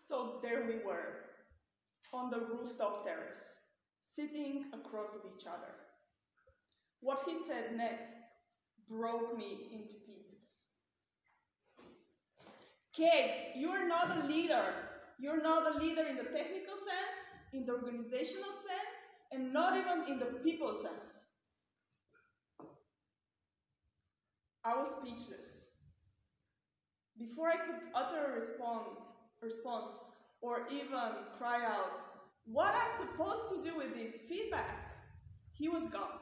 So there we were, on the rooftop terrace, sitting across of each other. What he said next broke me into pieces. Kate, you're not a leader. You're not a leader in the technical sense, in the organizational sense, and not even in the people sense. I was speechless. Before I could utter a response or even cry out, what I'm supposed to do with this feedback, he was gone.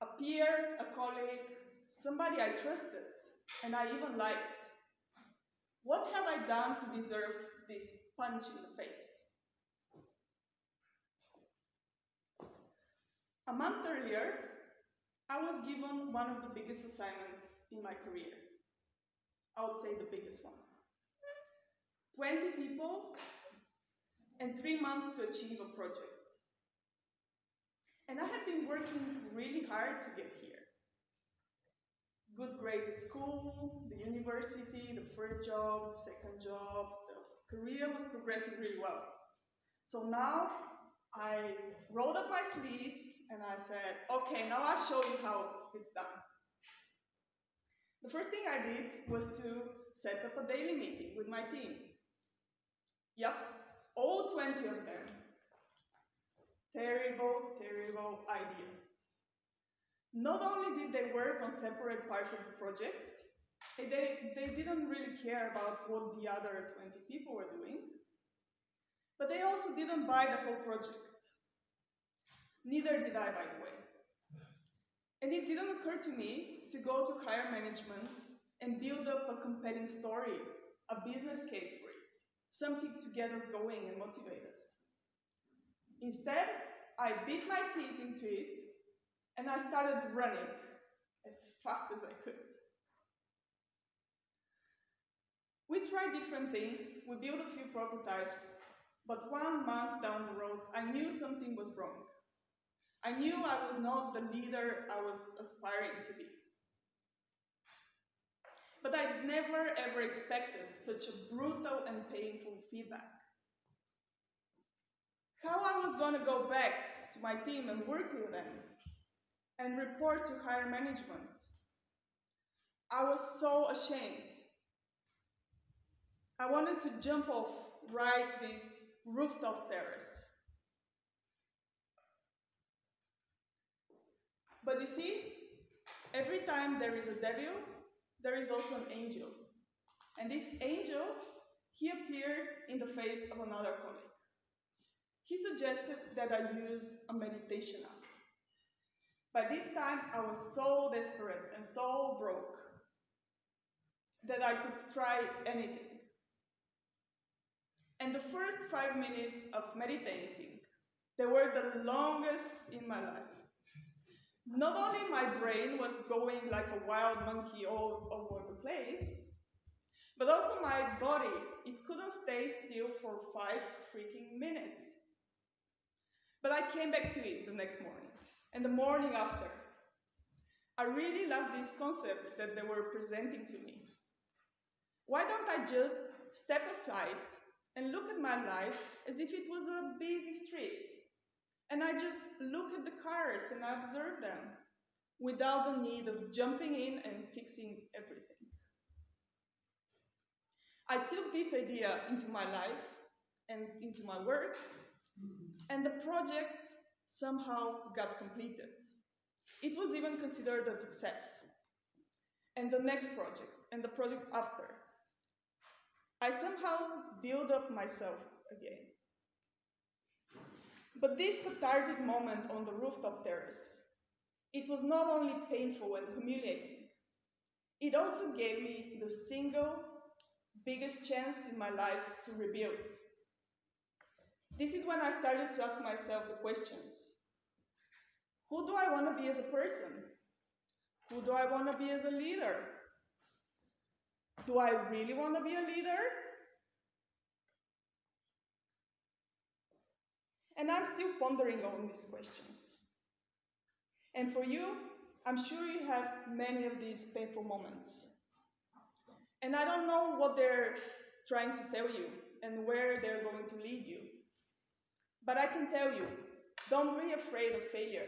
A peer, a colleague, somebody I trusted, and I even liked. What have I done to deserve this punch in the face? A month earlier, I was given one of the biggest assignments in my career. I would say the biggest one. 20 people and 3 months to achieve a project. And I had been working really hard to get here. Good grades at school, the university, the first job, the second job, the career was progressing really well. So now I rolled up my sleeves and I said, okay, now I'll show you how it's done. The first thing I did was to set up a daily meeting with my team. Yep, all 20 of them. Terrible, terrible idea. Not only did they work on separate parts of the project, they didn't really care about what the other 20 people were doing, but they also didn't buy the whole project. Neither did I, by the way. And it didn't occur to me to go to higher management and build up a compelling story, a business case for it, something to get us going and motivate us. Instead, I bit my teeth into it and I started running as fast as I could. We tried different things, we built a few prototypes, but 1 month down the road, I knew something was wrong. I knew I was not the leader I was aspiring to be. But I'd never ever expected such a brutal and painful feedback. How I was going to go back to my team and work with them and report to higher management. I was so ashamed. I wanted to jump off right this rooftop terrace. But you see, every time there is a devil, there is also an angel. And this angel, he appeared in the face of another colleague. He suggested that I use a meditation app. By this time, I was so desperate and so broke that I could try anything. And the first 5 minutes of meditating, they were the longest in my life. Not only my brain was going like a wild monkey all over the place, but also my body, it couldn't stay still for 5 freaking minutes. But I came back to it the next morning, and the morning after. I really loved this concept that they were presenting to me. Why don't I just step aside and look at my life as if it was a busy street? And I just look at the cars and I observe them without the need of jumping in and fixing everything. I took this idea into my life and into my work, and the project somehow got completed. It was even considered a success. And the next project, and the project after, I somehow built up myself again. But this cathartic moment on the rooftop terrace, it was not only painful and humiliating, it also gave me the single biggest chance in my life to rebuild. This is when I started to ask myself the questions. Who do I want to be as a person? Who do I want to be as a leader? Do I really want to be a leader? And I'm still pondering on these questions. And for you, I'm sure you have many of these painful moments. And I don't know what they're trying to tell you and where they're going to lead you. But I can tell you, don't be afraid of failure.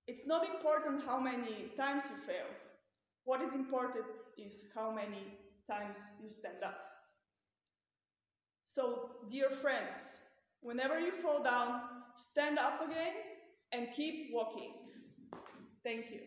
It's not important how many times you fail. What is important is how many times you stand up. So, dear friends, whenever you fall down, stand up again and keep walking. Thank you.